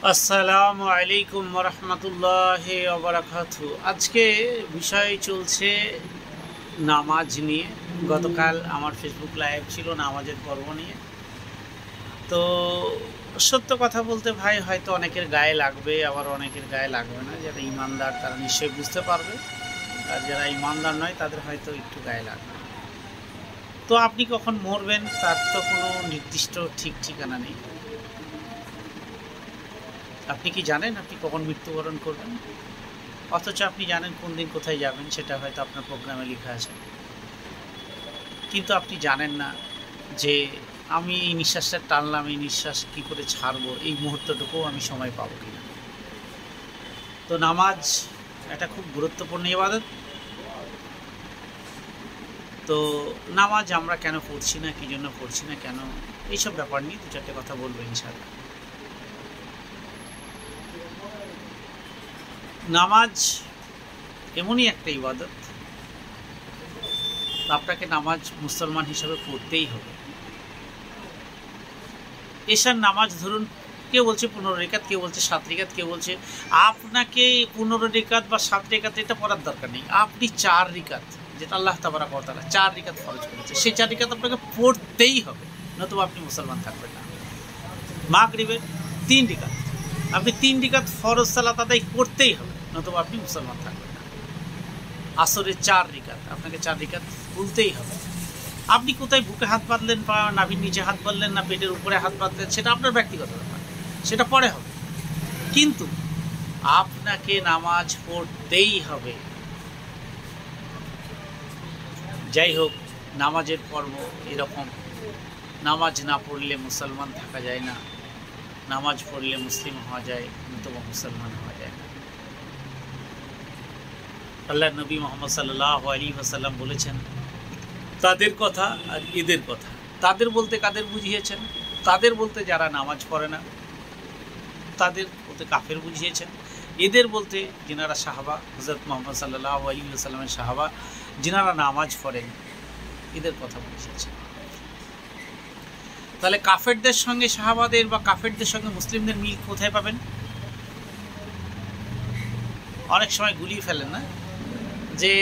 আসসালামু আলাইকুম রহমতুল্লাহি ওয়া বারাকাতুহু। আজকে বিষয় চলছে নামাজ নিয়ে। গতকাল আমার ফেসবুক লাইভ ছিল নামাজের পর্ব নিয়ে। তো সত্য কথা বলতে ভাই, হয়তো অনেকের গায়ে লাগবে, আবার অনেকের গায়ে লাগবে না। যারা ইমানদার তারা নিশ্চয়ই বুঝতে পারবে, আর যারা ইমানদার নয় তাদের হয়তো একটু গায়ে লাগবে। তো আপনি কখন মরবেন তার তো কোনো নির্দিষ্ট ঠিক ঠিকানা নেই। আপনি কি জানেন আপনি কখন মৃত্যুবরণ করবেন? অথচ আপনি জানেন কোন দিন কোথায় যাবেন, সেটা হয়তো আপনার প্রোগ্রামে লেখা আছে। কিন্তু আপনি জানেন না যে আমি এই নিঃশ্বাসটা টানলাম, এই নিঃশ্বাস কী করে ছাড়বো, এই মুহূর্তটুকুও আমি সময় পাবো কিনা। তো নামাজ এটা খুব গুরুত্বপূর্ণ ইবাদত। তো নামাজ আমরা কেন পড়ছি না, কী জন্য পড়ছি না, কেন, এইসব ব্যাপার নিয়ে দু চারটে কথা বলবো ইনশাআল্লাহ। নামাজ এমনই একটা ইবাদত, আপনাকে নামাজ মুসলমান হিসাবে পড়তেই হবে। এশার নামাজ ধরুন, কেউ বলছে 15 রেকাত, কেউ বলছে 7 রেকাত, কেউ বলছে, আপনাকে 15 রেকাত বা 7 রেকাত এটা পড়ার দরকার নেই। আপনি 4 রেকাত, যেটা আল্লাহ তাবারাক ওয়া তাআলা 4 রেকাত ফরজ করেছে, সেই 4 রেকাত আপনাকে পড়তেই হবে, নতুবা আপনি মুসলমান থাকবেন না। মাগরিবের 3 রেকাত, আপনি 3 রেকাত ফরজ সালাত আদায় করতেই হবে, নতুবা আপনি মুসলমান থাকবেন না। আসরের 4 রেকাত, আপনাকে 4 রেকাত তুলতেই হবে। আপনি কোথায় বুকে হাত বাঁধলেন বা নাভির নিচে হাত বাঁধলেন না পেটের উপরে হাত বাঁধলেন, সেটা আপনার ব্যক্তিগত ব্যাপার, সেটা পরে হবে। কিন্তু আপনাকে নামাজ পড়তেই হবে। যাই হোক, নামাজের পর্ব এরকম। নামাজ না পড়লে মুসলমান থাকা যায় না, নামাজ পড়লে মুসলিম হওয়া যায়, নতুবা মুসলমান হওয়া যায় না। আল্লাহ নবী মুহাম্মদ সাল্লাল্লাহু আলাইহি ওয়াসাল্লাম বলেছেন তাদের কথা আর এদের কথা। তাদের বলতে কাদের বুঝিয়েছেন? তাদের বলতে যারা নামাজ পড়ে না, তাদের বলতে কাফের বুঝিয়েছেন। এদের বলতে যিনারা সাহাবা, হযরত মুহাম্মদ সাল্লাল্লাহু আলাইহি ওয়াসাল্লামের সাহাবা, যিনারা নামাজ পড়েন, এদের কথা বুঝিয়েছেন। তাহলে কাফেরদের সঙ্গে সাহাবাদের বা কাফেরদের সঙ্গে মুসলিমদের মিল কোথায় পাবেন? অনেক সময় গুলিয়ে ফেলেন না যে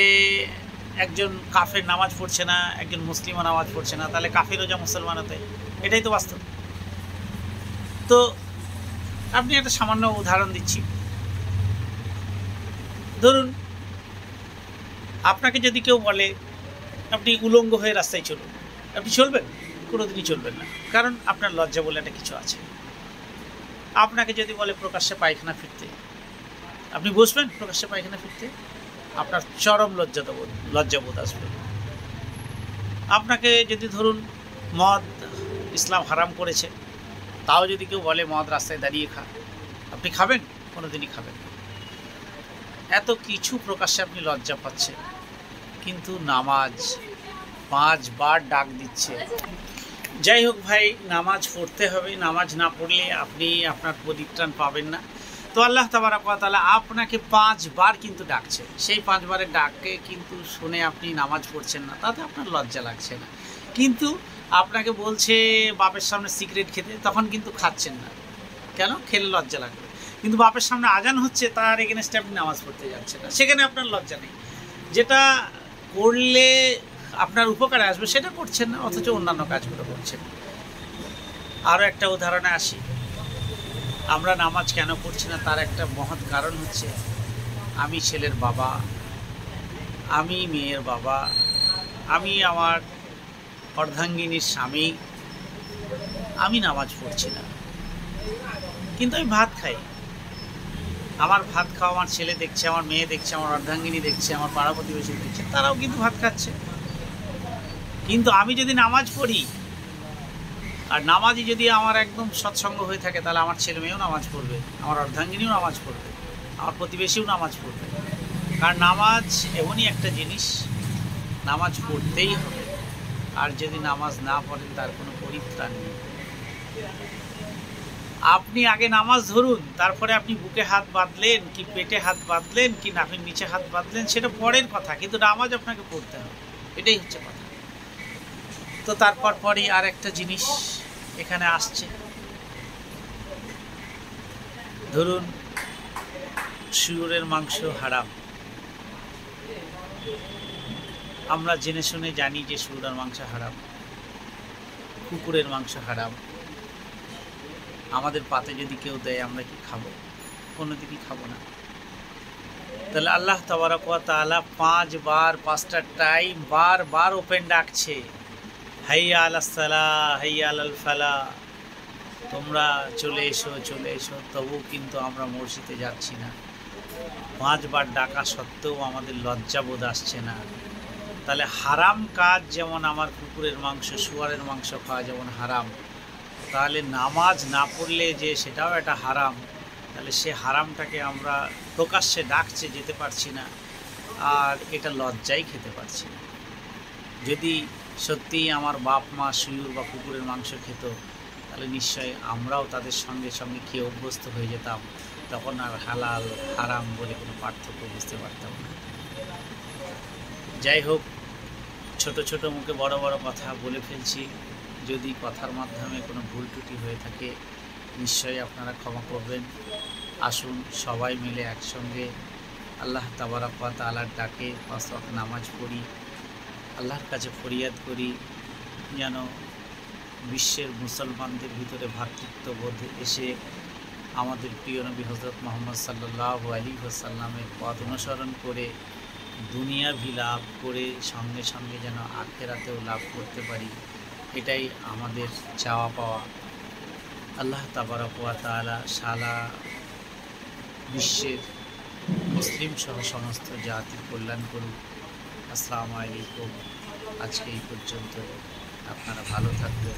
একজন কাফের নামাজ পড়ছে না, একজন মুসলিমও নামাজ পড়ছে না, তাহলে কাফেরও যা মুসলমান হতে, এটাই তো বাস্তব। তো আপনি একটা সামান্য উদাহরণ দিচ্ছি। ধরুন, আপনাকে যদি কেউ বলে আপনি উলঙ্গ হয়ে রাস্তায় চলুন, আপনি চলবেন? কোনোদিনই চলবেন না, কারণ আপনার লজ্জা বলে একটা কিছু আছে। আপনাকে যদি বলে প্রকাশ্যে পায়খানা ফিরতে, আপনি বসবেন প্রকাশ্যে পায়খানা ফিরতে? আপনার চরম লজ্জাবোধ আসবে। আপনাকে যদি ধরুন মদ ইসলাম হারাম করেছে, তাও যদি কেউ বলে মদ রাস্তায় দাঁড়িয়ে খা, আপনি খাবেন? কোনোদিনই খাবেন না। এত কিছু প্রকাশ্যে আপনি লজ্জা পাচ্ছেন, কিন্তু নামাজ 5 বার ডাক দিচ্ছে। যাই হোক ভাই, নামাজ পড়তে হবে। নামাজ না পড়লে আপনি আপনার পরিত্রাণ পাবেন না। তো আল্লাহ তাবারাক ওয়া তাআলা আপনাকে 5 বার কিন্তু ডাকছে। সেই 5 বারের ডাকে কিন্তু শুনে আপনি নামাজ পড়ছেন না, তাতে আপনার লজ্জা লাগছে না। কিন্তু আপনাকে বলছে বাপের সামনে সিগারেট খেতে, তখন কিন্তু খাচ্ছেন না। কেন? খেলে লজ্জা লাগবে। কিন্তু বাপের সামনে আজান হচ্ছে, তার এগেনস্টে আপনি নামাজ পড়তে যাচ্ছেন না, সেখানে আপনার লজ্জা নেই। যেটা করলে আপনার উপকারে আসবে সেটা করছেন না, অথচ অন্যান্য কাজগুলো করছেন। আরও একটা উদাহরণে আসি। আমরা নামাজ কেন পড়ছি না তার একটা মহৎ কারণ হচ্ছে, আমি ছেলের বাবা, আমি মেয়ের বাবা, আমি আমার অর্ধাঙ্গিনীর স্বামী, আমি নামাজ পড়ছি না, কিন্তু আমি ভাত খাই। আমার ভাত খাওয়া আমার ছেলে দেখছে, আমার মেয়ে দেখছে, আমার অর্ধাঙ্গিনী দেখছে, আমার পাড়া প্রতিবেশী দেখছে, তারাও কিন্তু ভাত খাচ্ছে। কিন্তু আমি যদি নামাজ পড়ি, আর নামাজই যদি আমার একদম সৎসঙ্গ হয়ে থাকে, তাহলে আমার ছেলে মেয়েও নামাজ পড়বে, আমার অর্ধাঙ্গিনীও নামাজ পড়বে, আমার প্রতিবেশীও নামাজ পড়বে। কারণ নামাজ এমনই একটা জিনিস, নামাজ পড়তেই হবে। আর যদি নামাজ না পড়েন তার কোনো পরিত্রাণ নেই। আপনি আগে নামাজ ধরুন, তারপরে আপনি বুকে হাত বাঁধলেন কি পেটে হাত বাঁধলেন কি নাভির নিচে হাত বাঁধলেন, সেটা পরের কথা, কিন্তু নামাজ আপনাকে পড়তে হবে, এটাই হচ্ছে কথা। তো তারপর পরেই আর একটা জিনিস এখানে আসছে, ধরুন শুয়োরের মাংস হারাম, আমরা জেনে শুনে জানি যে শুয়োরের মাংস হারাম, কুকুরের মাংস হারাম, আমাদের পাতে যদি কেউ দেয় আমরা কি খাবো? কোনোদিনই খাবো না। তাহলে আল্লাহ তাবারক ওয়া তাআলা 5 বার 5টা টাইম বারবার ওপেন ডাকছে, হাইয়া আলাস সালাহ, হাইয়া আলাল ফালাহ, তোমরা চলে এসো চলে এসো। তবুও কিন্তু আমরা মসজিদে যাচ্ছি না। 5 বার ডাকা সত্ত্বেও আমাদের লজ্জাবোধ আসছে না। তাহলে হারাম কাজ যেমন আমার কুকুরের মাংস, শুয়োরের মাংস খাওয়া যেমন হারাম, তাহলে নামাজ না পড়লে যে সেটাও একটা হারাম। তাহলে সে হারামটাকে আমরা প্রকাশ্যে ডাকছে যেতে পারছি না, আর এটা লজ্জাই খেতে পারছি না। যদি সত্যিই আমার বাপ মা শুয়োর বা কুকুরের মাংস খেত, তাহলে নিশ্চয়ই আমরাও তাদের সঙ্গে সঙ্গে খেয়ে অভ্যস্ত হয়ে যেতাম। তখন আর হালাল হারাম বলে কোনো পার্থক্য বুঝতে পারতাম না। যাই হোক, ছোট ছোট মুখে বড় বড় কথা বলে ফেলছি। যদি কথার মাধ্যমে কোনো ভুল ত্রুটি হয়ে থাকে নিশ্চয়ই আপনারা ক্ষমা করবেন। আসুন সবাই মিলে একসঙ্গে আল্লাহ তাবারক ওয়া তাআলার ডাকে 5 ওয়াক্ত নামাজ পড়ি, আল্লাহর কাছে ফরিয়াদ করি যেন বিশ্বের মুসলমানদের ভিতরে ভ্রাতৃত্ববোধ এসে আমাদের প্রিয় নবী হযরত মুহাম্মদ সাল্লাল্লাহু আলাইহি ওয়াসাল্লামের পথ অনুসরণ করে দুনিয়াভি লাভ করে সঙ্গে সঙ্গে যেন আখিরাতেও লাভ করতে পারি, এটাই আমাদের চাওয়া পাওয়া। আল্লাহ তাবারক ওয়া তাআলা সারা বিশ্বের মুসলিম সহ সমস্ত জাতির কল্যাণ করুক। আসসালামু আলাইকুম। আজকে এই পর্যন্ত। আপনারা ভালো থাকবেন।